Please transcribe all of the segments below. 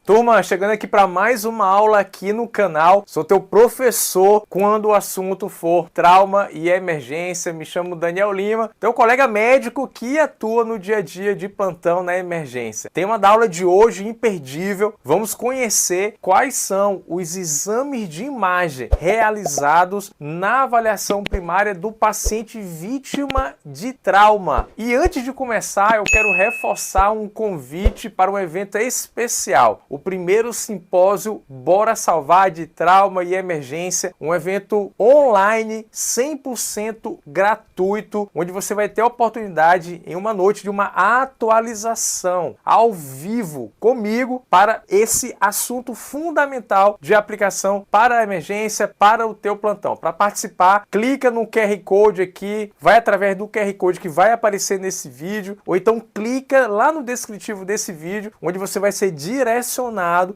Turma, chegando aqui para mais uma aula aqui no canal. Sou teu professor quando o assunto for trauma e emergência. Me chamo Daniel Lima, teu colega médico que atua no dia a dia de plantão na emergência. Tema da aula de hoje imperdível. Vamos conhecer quais são os exames de imagem realizados na avaliação primária do paciente vítima de trauma. E antes de começar, eu quero reforçar um convite para um evento especial. O primeiro simpósio Bora Salvar de Trauma e Emergência, um evento online 100% gratuito, onde você vai ter a oportunidade em uma noite de uma atualização ao vivo comigo para esse assunto fundamental de aplicação para a emergência, para o teu plantão. Para participar, clica no QR Code aqui, vai através do QR Code que vai aparecer nesse vídeo, ou então clica lá no descritivo desse vídeo, onde você vai ser direcionado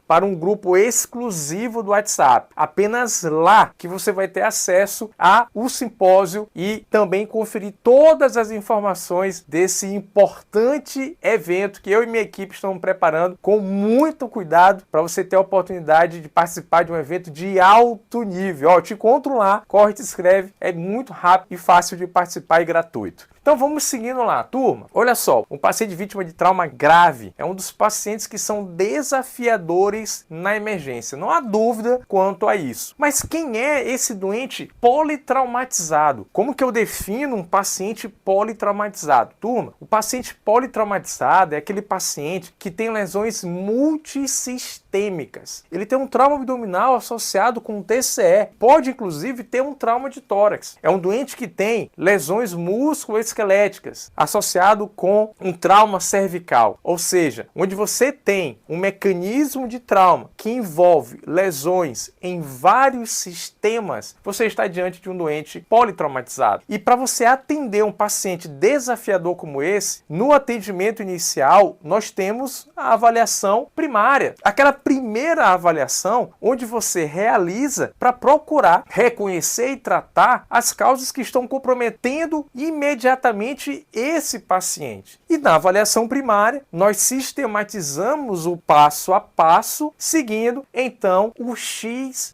para um grupo exclusivo do WhatsApp. Apenas lá que você vai ter acesso ao simpósio e também conferir todas as informações desse importante evento que eu e minha equipe estamos preparando com muito cuidado para você ter a oportunidade de participar de um evento de alto nível. Ó, te encontro lá, corre, te inscreve, é muito rápido e fácil de participar e gratuito. Então vamos seguindo lá, turma. Olha só, um paciente vítima de trauma grave é um dos pacientes que são desafiadores na emergência. Não há dúvida quanto a isso. Mas quem é esse doente politraumatizado? Como que eu defino um paciente politraumatizado? Turma, o paciente politraumatizado é aquele paciente que tem lesões multissistêmicas. Ele tem um trauma abdominal associado com um TCE. Pode, inclusive, ter um trauma de tórax. É um doente que tem lesões musculoesqueléticas associado com um trauma cervical, ou seja, onde você tem um mecanismo de trauma que envolve lesões em vários sistemas, você está diante de um doente politraumatizado. E para você atender um paciente desafiador como esse, no atendimento inicial, nós temos a avaliação primária, aquela primeira avaliação onde você realiza para procurar reconhecer e tratar as causas que estão comprometendo imediatamente esse paciente. E na avaliação primária, nós sistematizamos o passo a passo, seguindo então o XABCDE.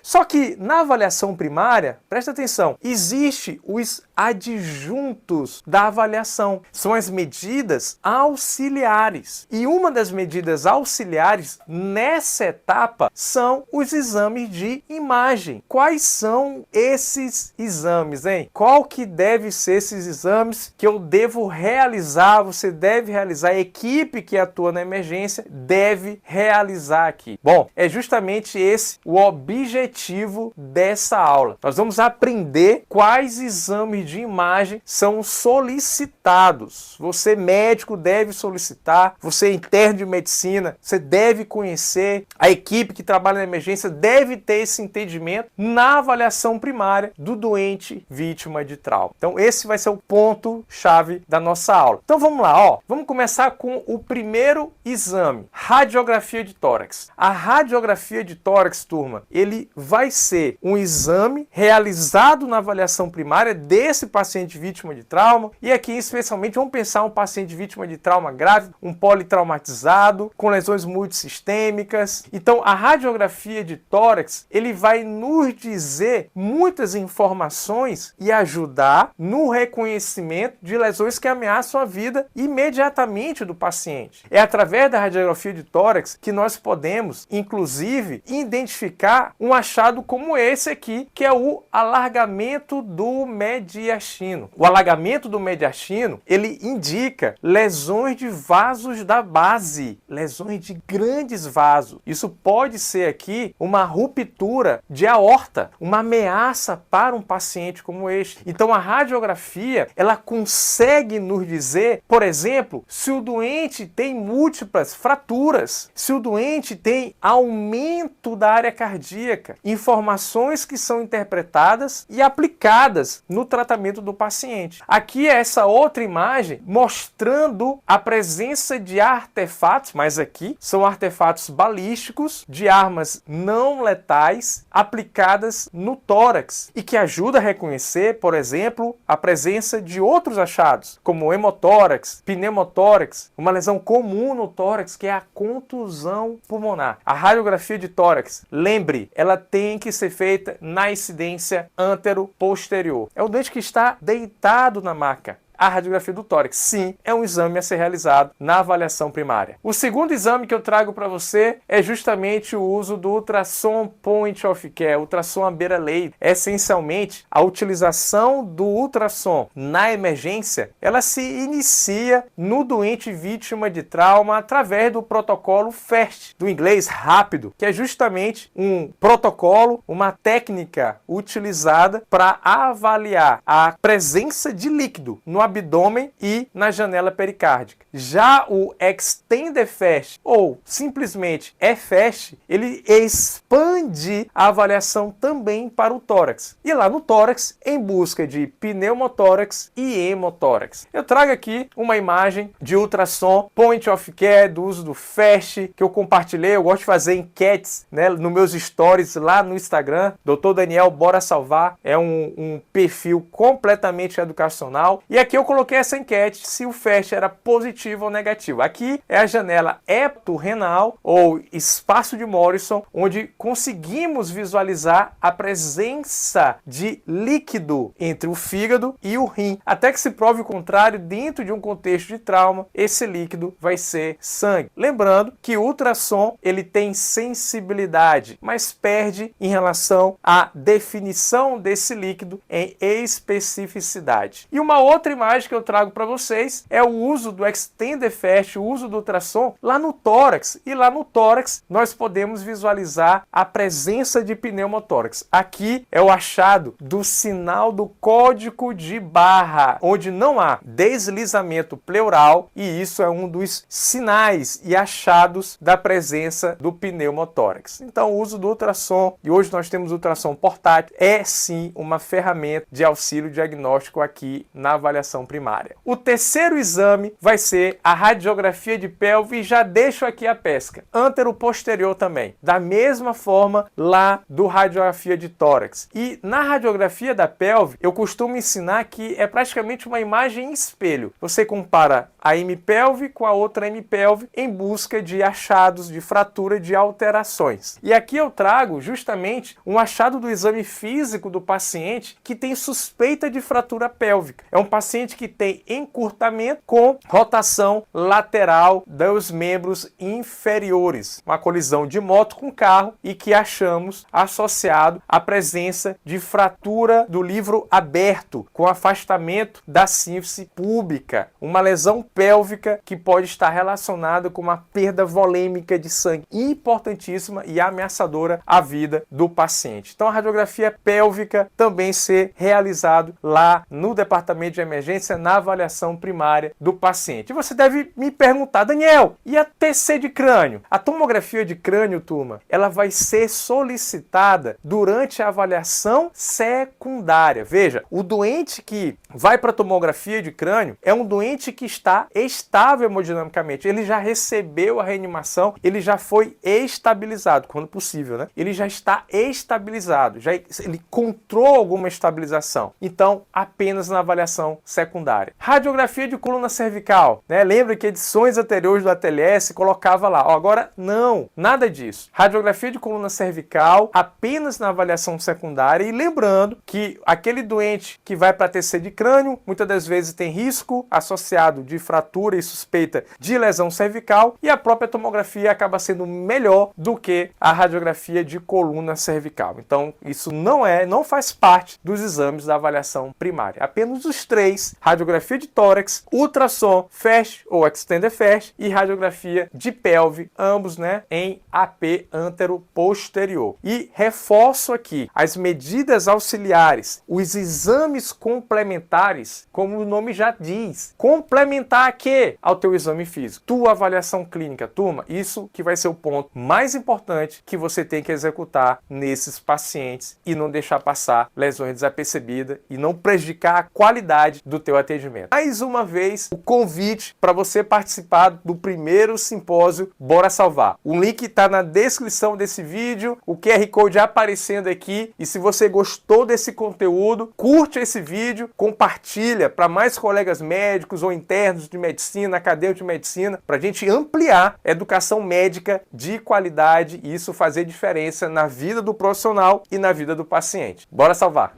Só que na avaliação primária, presta atenção, existe os adjuntos da avaliação. São as medidas auxiliares. E uma das medidas auxiliares nessa etapa são os exames de imagem. Quais são esses exames, hein? Qual que deve ser esses exames que eu devo realizar? Você deve realizar, a equipe que atua na emergência deve realizar aqui. Bom, é justamente esse o objetivo dessa aula. Nós vamos aprender quais exames de imagem são solicitados. Você, médico, deve solicitar. Você, interno de medicina, você deve conhecer. A equipe que trabalha na emergência deve ter esse entendimento na avaliação primária do doente vítima de trauma. Então, esse vai ser o ponto-chave da nossa aula. Então, vamos lá, ó. Vamos começar com o primeiro exame, radiografia de tórax. A radiografia de tórax, turma, ele vai ser um exame realizado na avaliação primária desse paciente vítima de trauma. E aqui, especialmente, vamos pensar um paciente vítima de trauma grave, um politraumatizado, com lesões multissistêmicas. Então, a radiografia de tórax, ele vai nos dizer muitas informações e ajudar no reconhecimento de lesões que ameaçam a vida imediatamente do paciente. É através da radiografia de tórax que nós podemos, inclusive, identificar um achado como esse aqui, que é o alargamento do mediastino. O alargamento do mediastino, ele indica lesões de vasos da base, lesões de grandes vasos. Isso pode ser aqui uma ruptura de aorta, uma ameaça para um paciente como este. Então, a radiografia, ela consegue nos dizer, por exemplo, se o doente tem múltiplas fraturas, se o doente tem aumento da área cardíaca, informações que são interpretadas e aplicadas no tratamento do paciente. Aqui é essa outra imagem mostrando a presença de artefatos, mas aqui são artefatos balísticos de armas não letais aplicadas no tórax e que ajuda a reconhecer, por exemplo, exemplo, a presença de outros achados, como hemotórax, pneumotórax, uma lesão comum no tórax, que é a contusão pulmonar. A radiografia de tórax, lembre, ela tem que ser feita na incidência antero-posterior. É o dente que está deitado na maca. A radiografia do tórax, sim, é um exame a ser realizado na avaliação primária. O segundo exame que eu trago para você é justamente o uso do ultrassom point of care, ultrassom à beira-leito. Essencialmente, a utilização do ultrassom na emergência, ela se inicia no doente vítima de trauma através do protocolo FAST, do inglês rápido, que é justamente um protocolo, uma técnica utilizada para avaliar a presença de líquido no abdômen e na janela pericárdica. Já o Extender FAST, ou simplesmente EFAST, ele expande a avaliação também para o tórax. E lá no tórax, em busca de pneumotórax e hemotórax. Eu trago aqui uma imagem de ultrassom point of care, do uso do FAST, que eu compartilhei. Eu gosto de fazer enquetes, né, nos meus stories lá no Instagram. Dr. Daniel Bora Salvar é um perfil completamente educacional. E aqui eu coloquei essa enquete se o FAST era positivo ou negativo. Aqui é a janela hepatorenal ou espaço de Morrison, onde conseguimos visualizar a presença de líquido entre o fígado e o rim. Até que se prove o contrário, dentro de um contexto de trauma, esse líquido vai ser sangue. Lembrando que o ultrassom ele tem sensibilidade, mas perde em relação à definição desse líquido em especificidade. E uma outra imagem que eu trago para vocês é o uso do Extender FAST, o uso do ultrassom lá no tórax. E lá no tórax nós podemos visualizar a presença de pneumotórax. Aqui é o achado do sinal do código de barra, onde não há deslizamento pleural, e isso é um dos sinais e achados da presença do pneumotórax. Então o uso do ultrassom, e hoje nós temos ultrassom portátil, é sim uma ferramenta de auxílio diagnóstico aqui na avaliação primária. O terceiro exame vai ser a radiografia de pelve, e já deixo aqui a pesca. Antero-posterior também. Da mesma forma lá do radiografia de tórax. E na radiografia da pelve, eu costumo ensinar que é praticamente uma imagem em espelho. Você compara a hemipelve com a outra hemipelve em busca de achados de fratura, de alterações. E aqui eu trago justamente um achado do exame físico do paciente que tem suspeita de fratura pélvica. É um paciente que tem encurtamento com rotação lateral dos membros inferiores, uma colisão de moto com carro, e que achamos associado à presença de fratura do livro aberto com afastamento da sínfise púbica, uma lesão pélvica que pode estar relacionada com uma perda volêmica de sangue importantíssima e ameaçadora à vida do paciente. Então a radiografia pélvica também ser realizado lá no departamento de emergência, na avaliação primária do paciente. E você deve me perguntar, Daniel, e a TC de crânio? A tomografia de crânio, turma, ela vai ser solicitada durante a avaliação secundária. Veja, o doente que vai para a tomografia de crânio é um doente que está estável hemodinamicamente. Ele já recebeu a reanimação, ele já foi estabilizado, quando possível, né? Ele já está estabilizado, ele encontrou alguma estabilização. Então, apenas na avaliação secundária. Radiografia de coluna cervical, né? Lembra que edições anteriores do ATLS colocava lá. Agora, não, nada disso. Radiografia de coluna cervical apenas na avaliação secundária, e lembrando que aquele doente que vai para TC de crânio, muitas das vezes tem risco associado de fratura e suspeita de lesão cervical, e a própria tomografia acaba sendo melhor do que a radiografia de coluna cervical. Então, isso não faz parte dos exames da avaliação primária. Apenas os três: radiografia de tórax, ultrassom FAST ou Extender FAST e radiografia de pelve, ambos, né, em AP antero-posterior. E reforço aqui as medidas auxiliares, os exames complementares, como o nome já diz, complementar a quê? Ao teu exame físico. Tua avaliação clínica, turma, isso que vai ser o ponto mais importante que você tem que executar nesses pacientes e não deixar passar lesões desapercebidas e não prejudicar a qualidade do teu atendimento. Mais uma vez, o convite para você participar do primeiro simpósio Bora Salvar. O link está na descrição desse vídeo, o QR Code aparecendo aqui, e se você gostou desse conteúdo, curte esse vídeo, compartilhe compartilha para mais colegas médicos ou internos de medicina, acadêmicos de medicina, para a gente ampliar a educação médica de qualidade e isso fazer diferença na vida do profissional e na vida do paciente. Bora salvar!